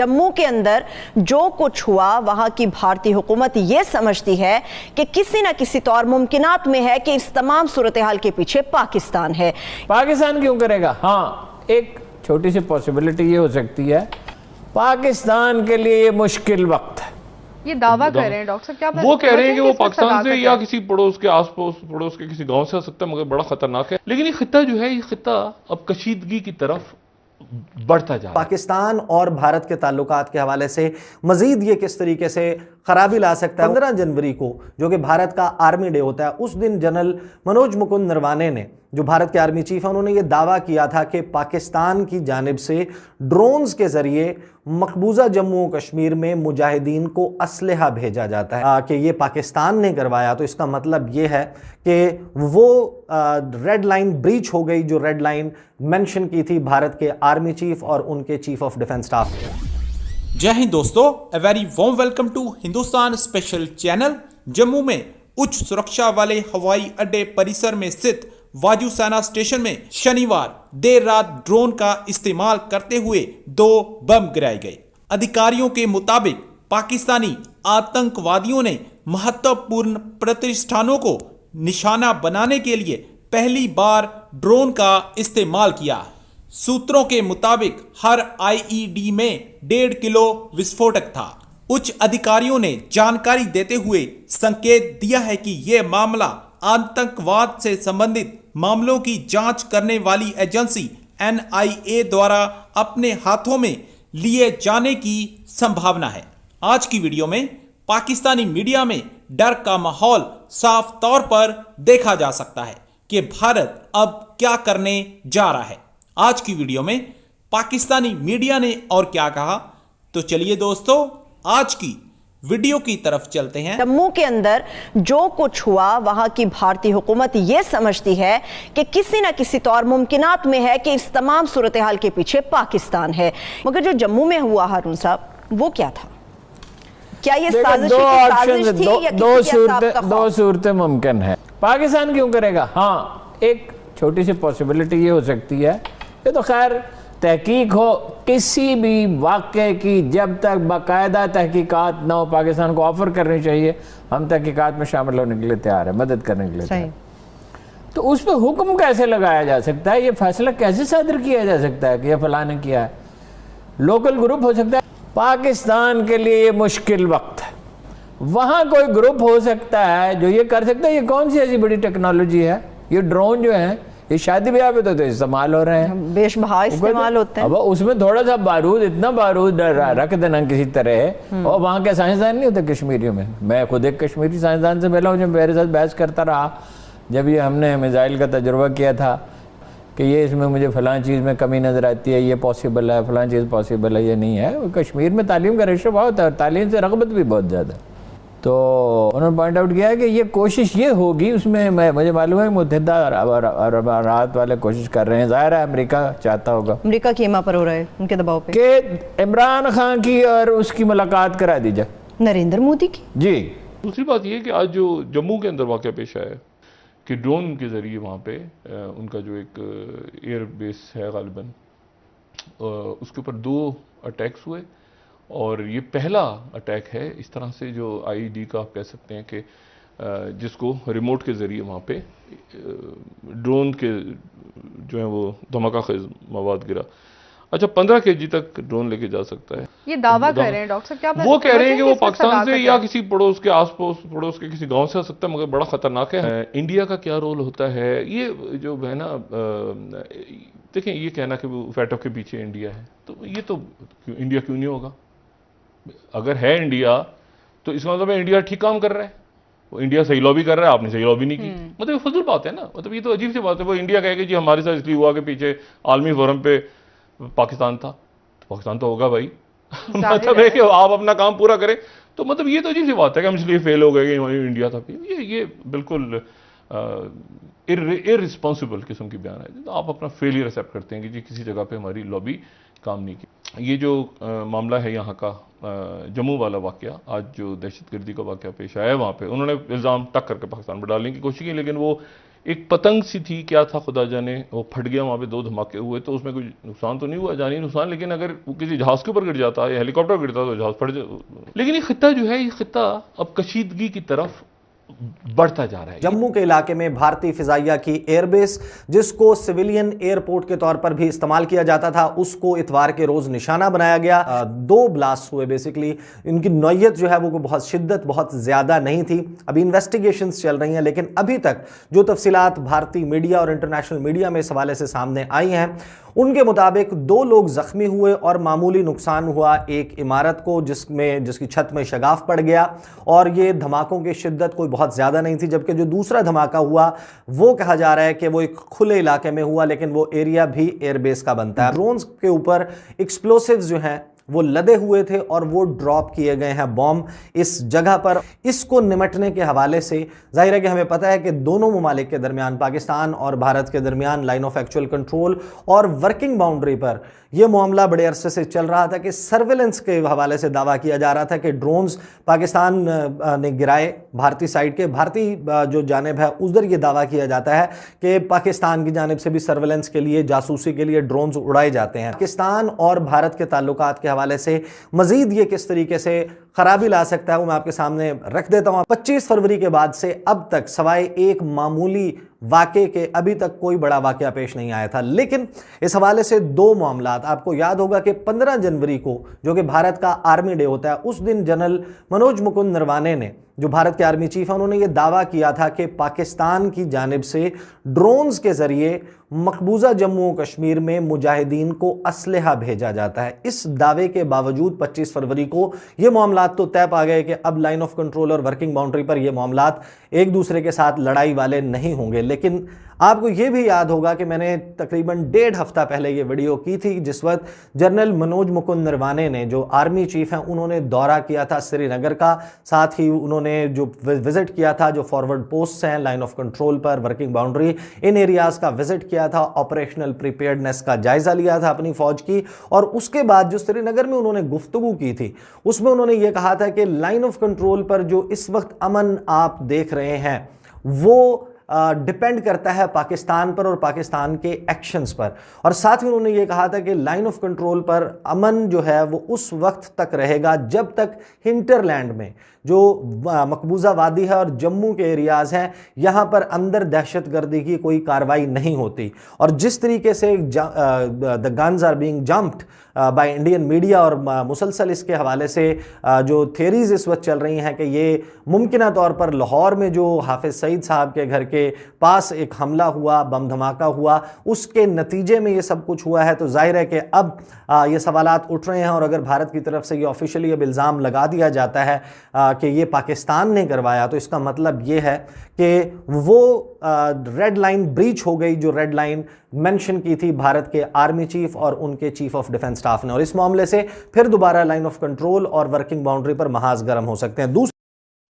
जम्मू के अंदर जो कुछ हुआ वहां की भारतीय हुकूमत ये समझती है कि किसी न किसी तौर मुमकिनात में है कि इस तमाम सूरत हाल के पीछे पाकिस्तान है। पाकिस्तान क्यों करेगा? हाँ, एक छोटी सी पॉसिबिलिटी ये हो सकती है, पाकिस्तान के लिए ये मुश्किल वक्त है। ये दावा कर रहे हैं डॉक्टर साहब, क्या वो कह रहे हैं कि वो पाकिस्तान से या है? किसी पड़ोस के आसपास पड़ोस के किसी गांव से आ सकता है, मगर बड़ा खतरनाक है। लेकिन ये खिता जो है, ये खिता अब कशीदगी की तरफ बढ़ता जा रहा है। पाकिस्तान और भारत के ताल्लुकात के हवाले से मजीद ये किस तरीके से खराबी ला सकता है। 15 जनवरी को जो कि भारत का आर्मी डे होता है, उस दिन जनरल मनोज मुकुंद नरवाने ने, जो भारत के आर्मी चीफ हैं, उन्होंने ये दावा किया था कि पाकिस्तान की जानिब से ड्रोन्स के जरिए मकबूजा जम्मू कश्मीर में मुजाहिदीन को असलहा भेजा जाता है। कि ये पाकिस्तान ने करवाया, तो इसका मतलब ये है कि वो रेड लाइन ब्रीच हो गई, जो रेड लाइन मेंशन की थी भारत के आर्मी चीफ और उनके चीफ ऑफ डिफेंस स्टाफ। जय हिंद दोस्तों, a very warm welcome to Hindustan special channel. Jammu में उच्च सुरक्षा वाले हवाई अड्डे परिसर में स्थित वायु सेना स्टेशन में शनिवार देर रात ड्रोन का इस्तेमाल करते हुए 2 बम गिराए गए। अधिकारियों के मुताबिक पाकिस्तानी आतंकवादियों ने महत्वपूर्ण प्रतिष्ठानों को निशाना बनाने के लिए पहली बार ड्रोन का इस्तेमाल किया। सूत्रों के मुताबिक हर आईईडी में 1.5 किलो विस्फोटक था। उच्च अधिकारियों ने जानकारी देते हुए संकेत दिया है कि यह मामला आतंकवाद से संबंधित मामलों की जांच करने वाली एजेंसी एनआईए द्वारा अपने हाथों में लिए जाने की संभावना है। आज की वीडियो में पाकिस्तानी मीडिया में डर का माहौल साफ तौर पर देखा जा सकता है कि भारत अब क्या करने जा रहा है। आज की वीडियो में पाकिस्तानी मीडिया ने और क्या कहा, तो चलिए दोस्तों आज की वीडियो की तरफ चलते हैं। जम्मू के अंदर जो कुछ हुआ वहां की भारतीय हुकूमत ये समझती है कि किसी न किसी तौर मुमकिनात में है कि इस तमाम सूरत हाल के पीछे पाकिस्तान है। मगर जो जम्मू में हुआ हारून साहब, वो क्या था? क्या ये साजिश थी या दो सूरतें मुमकिन है। पाकिस्तान क्यों करेगा? हाँ, एक छोटी सी पॉसिबिलिटी ये हो सकती है, ये तो खैर तहकीक हो किसी भी वाक़े की, जब तक बाकायदा तहकीकात ना हो, पाकिस्तान को ऑफर करनी चाहिए। हम तहकीकात में शामिल होने के लिए तैयार है, मदद करने के लिए तैयार है। तो उस पर हुक्म कैसे लगाया जा सकता है, ये फैसला कैसे सादर किया जा सकता है कि यह फलां ने किया है? लोकल ग्रुप हो सकता है। पाकिस्तान के लिए ये मुश्किल वक्त है। वहाँ कोई ग्रुप हो सकता है जो ये कर सकता है। ये कौन सी ऐसी बड़ी टेक्नोलॉजी है? ये ड्रोन जो है, ये शादी ब्याह पे तो इस्तेमाल हो रहे हैं, बेशबहा इस्तेमाल होते हैं। अब उसमें थोड़ा सा बारूद, इतना बारूद रख देना किसी तरह। और वहाँ के साइंसदान नहीं होते कश्मीरियों में। मैं खुद एक कश्मीरी साइंसदान से मिला हूँ जो मेरे साथ बहस करता रहा जब ये हमने मिसाइल का तजुर्बा किया था कि ये इसमें मुझे फलां चीज़ में कमी नज़र आती है, ये पॉसिबल है, फलां चीज़ पॉसिबल है, ये नहीं है। कश्मीर में तालीम का रेशो बहुत है और तालीम से रगबत भी बहुत ज़्यादा है। तो उन्होंने पॉइंट आउट किया कि ये कोशिश ये होगी, उसमें मुझे मालूम है मुत्तहिदा अरब अमारात वाले कोशिश कर रहे हैं। ज़ाहिर है अमेरिका चाहता होगा, अमेरिका कीमा पर हो रहा है उनके दबाव पे, कि इमरान खान की और उसकी मुलाकात करा दी जाए, नरेंद्र मोदी की। जी। दूसरी बात यह कि आज जो जम्मू के अंदर वाक़या पेश आया है कि ड्रोन के ज़रिए वहाँ पे उनका जो एक एयर बेस है गालिबन, उसके ऊपर 2 अटैक्स हुए और ये पहला अटैक है इस तरह से जो आईईडी का आप कह सकते हैं कि जिसको रिमोट के ज़रिए वहाँ पे ड्रोन के जो है वो धमाका खेज मवाद गिरा। अच्छा, 15 kg तक ड्रोन लेके जा सकता है। ये दावा कर रहे हैं डॉक्टर साहब, क्या वो कह रहे हैं कि वो पाकिस्तान से या किसी पड़ोस के आसपास पड़ोस के किसी गांव से आ सकता है, मगर बड़ा खतरनाक है। इंडिया का क्या रोल होता है? ये जो है ना, देखें, ये कहना कि वो फैटो के पीछे इंडिया है, तो ये तो इंडिया क्यों नहीं होगा? अगर है इंडिया तो इसका मतलब है इंडिया ठीक काम कर रहा है। वो इंडिया सही लॉबी कर रहा है, आपने सही लॉबी नहीं की। मतलब ये फजूल बात है ना। मतलब ये तो अजीब सी बात है। वो इंडिया कहेगा जी हमारे साथ इसलिए हुआ कि पीछे आलमी फोरम पे पाकिस्तान था, तो पाकिस्तान तो होगा भाई। मतलब है कि आप अपना काम पूरा करें। तो मतलब ये तो अजीब सी बात है कि हम इसलिए फेल हो गए कि इंडिया था। ये बिल्कुल इररिस्पॉन्सिबल किस्म की बयान है। तो आप अपना फेलियर एक्सेप्ट करते हैं कि जी किसी जगह पे हमारी लॉबी काम नहीं की। ये जो मामला है यहाँ का जम्मू वाला वाक़या, आज जो दहशतगर्दी का वाक़या पेश आया है, वहाँ पे उन्होंने इल्ज़ाम तक करके पाकिस्तान पर डालने की कोशिश की, लेकिन वो एक पतंग सी थी, क्या था खुदा जाने, वो फट गया, वहाँ पे 2 धमाके हुए, तो उसमें कोई नुकसान तो नहीं हुआ, जानी नुकसान, लेकिन अगर वो किसी जहाज के ऊपर गिर जाता या हेलीकॉप्टर गिरता तो जहाज फट जाता। लेकिन ये खित्ता जो है, ये खित्ता अब कशीदगी की तरफ बढ़ता जा रहा है। जम्मू के इलाके में भारतीय फिजाइया की एयरबेस, जिसको सिविलियन एयरपोर्ट के तौर पर भी इस्तेमाल किया जाता था, उसको इतवार के रोज निशाना बनाया गया। 2 ब्लास्ट हुए बेसिकली। इनकी नौयत जो है वो बहुत शिद्दत बहुत ज्यादा नहीं थी। अभी इन्वेस्टिगेशंस चल रही हैं, लेकिन अभी तक जो तफसीलात भारतीय मीडिया और इंटरनेशनल मीडिया में इस हवाले से सामने आई हैं, उनके मुताबिक 2 लोग जख्मी हुए और मामूली नुकसान हुआ एक इमारत को, जिसकी छत में शगाफ पड़ गया, और ये धमाकों की शिद्दत कोई बहुत ज़्यादा नहीं थी। जबकि जो दूसरा धमाका हुआ वो कहा जा रहा है कि वो एक खुले इलाके में हुआ, लेकिन वो एरिया भी एयरबेस का बनता है। ड्रोन्स के ऊपर एक्सप्लोसिव्स जो हैं वो लदे हुए थे और वो ड्रॉप किए गए हैं बॉम्ब इस जगह पर। इसको निमटने के हवाले से जाहिर है कि हमें पता है कि दोनों ममालिक के दरमियान, पाकिस्तान और भारत के दरमियान लाइन ऑफ एक्चुअल कंट्रोल और वर्किंग बाउंड्री पर यह मामला बड़े अरसे से चल रहा था कि सर्वेलेंस के हवाले से दावा किया जा रहा था कि ड्रोन्स पाकिस्तान ने गिराए भारतीय साइड के। भारतीय जो जानिब है उधर यह दावा किया जाता है कि पाकिस्तान की जानिब से भी सर्वेलेंस के लिए, जासूसी के लिए ड्रोन्स उड़ाए जाते हैं। पाकिस्तान और भारत के ताल्लुकात के हवाले से मजीद ये किस तरीके से खराबी ला सकता है वो मैं आपके सामने रख देता हूं। 25 फरवरी के बाद से अब तक सवाए एक मामूली वाक़े के अभी तक कोई बड़ा वाक़या पेश नहीं आया था। लेकिन इस हवाले से 2 मामलात, आपको याद होगा कि 15 जनवरी को, जो कि भारत का आर्मी डे होता है, उस दिन जनरल मनोज मुकुंद नरवाने ने, जो भारत के आर्मी चीफ हैं, उन्होंने ये दावा किया था कि पाकिस्तान की जानिब से ड्रोन्स के जरिए मकबूजा जम्मू और कश्मीर में मुजाहिदीन को असलहा भेजा जाता है। इस दावे के बावजूद 25 फरवरी को ये मामलात तो तय पा गए कि अब लाइन ऑफ कंट्रोल और वर्किंग बाउंड्री पर ये मामलात एक दूसरे के साथ लड़ाई वाले नहीं होंगे। लेकिन आपको ये भी याद होगा कि मैंने तकरीबन 1.5 हफ्ता पहले ये वीडियो की थी, जिस वक्त जनरल मनोज मुकुंद नरवाने ने, जो आर्मी चीफ हैं, उन्होंने दौरा किया था श्रीनगर का। साथ ही उन्होंने जो विजिट किया था, जो फॉरवर्ड पोस्ट हैं लाइन ऑफ कंट्रोल पर, वर्किंग बाउंड्री, इन एरियाज का विजिट किया था, ऑपरेशनल प्रिपेयर्डनेस का जायजा लिया था अपनी फौज की। और उसके बाद जो श्रीनगर में उन्होंने गुफ्तगू की थी, उसमें उन्होंने ये कहा था कि लाइन ऑफ कंट्रोल पर जो इस वक्त अमन आप देख रहे हैं वो डिपेंड करता है पाकिस्तान पर और पाकिस्तान के एक्शंस पर। और साथ ही उन्होंने ये कहा था कि लाइन ऑफ कंट्रोल पर अमन जो है वो उस वक्त तक रहेगा जब तक हिंटरलैंड में, जो मकबूजा वादी है और जम्मू के एरियाज़ हैं, यहाँ पर अंदर दहशतगर्दी की कोई कार्रवाई नहीं होती। और जिस तरीके से the guns are being jumped by Indian media, और मुसलसल इसके हवाले से जो थियरीज इस वक्त चल रही हैं कि ये मुमकिन तौर पर लाहौर में जो हाफिज़ सईद साहब के घर के पास एक हमला हुआ, बम धमाका हुआ, उसके नतीजे में ये सब कुछ हुआ है, तो जाहिर है कि अब ये सवालात उठ रहे हैं। और अगर भारत की तरफ से ये ऑफिशियली अब इल्ज़ाम लगा दिया जाता है कि ये पाकिस्तान ने करवाया, तो इसका मतलब ये है कि वो रेड लाइन ब्रीच हो गई, जो रेड लाइन मेंशन की थी भारत के आर्मी चीफ और उनके चीफ ऑफ डिफेंस स्टाफ ने। और इस मामले से फिर दोबारा लाइन ऑफ कंट्रोल और वर्किंग बाउंड्री पर महाज गर्म हो सकते हैं।